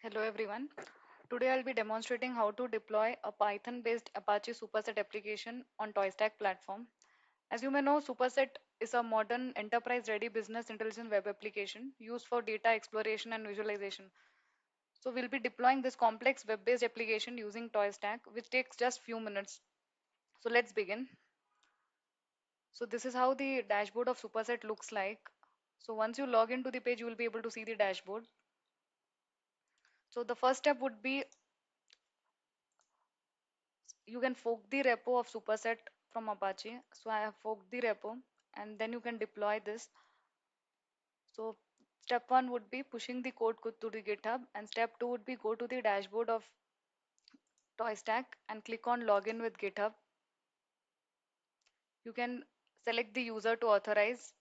Hello everyone. Today I'll be demonstrating how to deploy a Python-based Apache Superset application on Toystack platform. As you may know, Superset is a modern enterprise-ready business intelligence web application used for data exploration and visualization. So we'll be deploying this complex web-based application using Toystack, which takes just few minutes. So let's begin. So this is how the dashboard of Superset looks like. So once you log into the page, you will be able to see the dashboard. So the first step would be you can fork the repo of Superset from Apache. So I have forked the repo and then you can deploy this. So step one would be pushing the code to the GitHub, and step two would be go to the dashboard of Toystack and click on login with GitHub. You can select the user to authorize,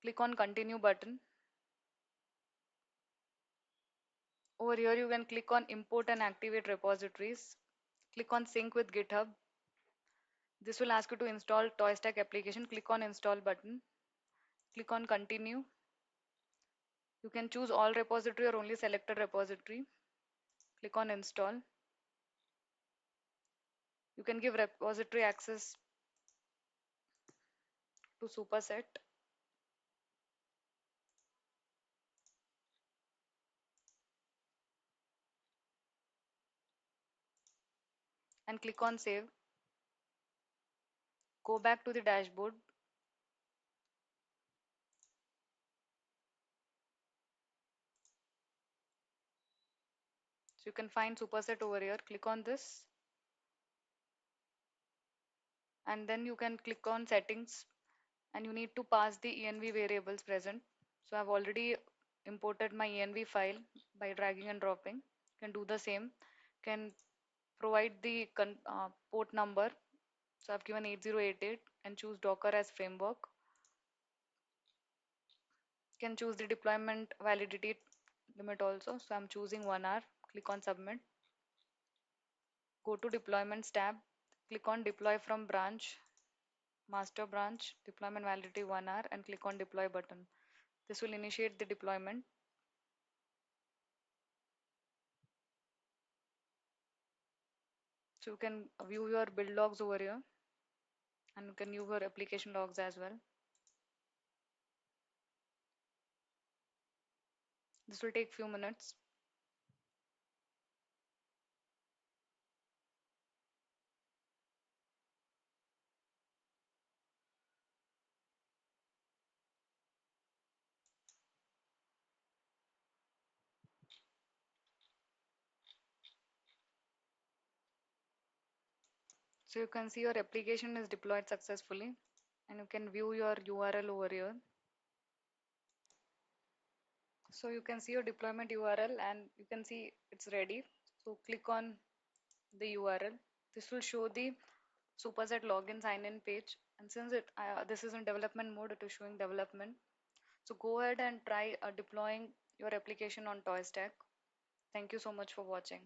click on continue button. Over here you can click on import and activate repositories. Click on sync with GitHub. This will ask you to install Toystack application. Click on install button. Click on continue. You can choose all repository or only selected repository. Click on install. You can give repository access to Superset and click on save. Go back to the dashboard. So you can find Superset over here. Click on this and then you can click on settings and you need to pass the env variables present. So I've already imported my env file by dragging and dropping. You can do the same. Can provide the port number. So I've given 8088 and choose Docker as framework. Can choose the deployment validity limit also. So I'm choosing 1 hour. Click on submit. Go to deployments tab. Click on deploy from branch, master branch, deployment validity 1 hour, and click on deploy button. This will initiate the deployment. So you can view your build logs over here and you can view your application logs as well. This will take few minutes. So you can see your application is deployed successfully and you can view your URL over here. So you can see your deployment URL and you can see it's ready. So click on the URL. This will show the Superset login sign in page. And since this is in development mode, it is showing development. So go ahead and try deploying your application on Toystack. Thank you so much for watching.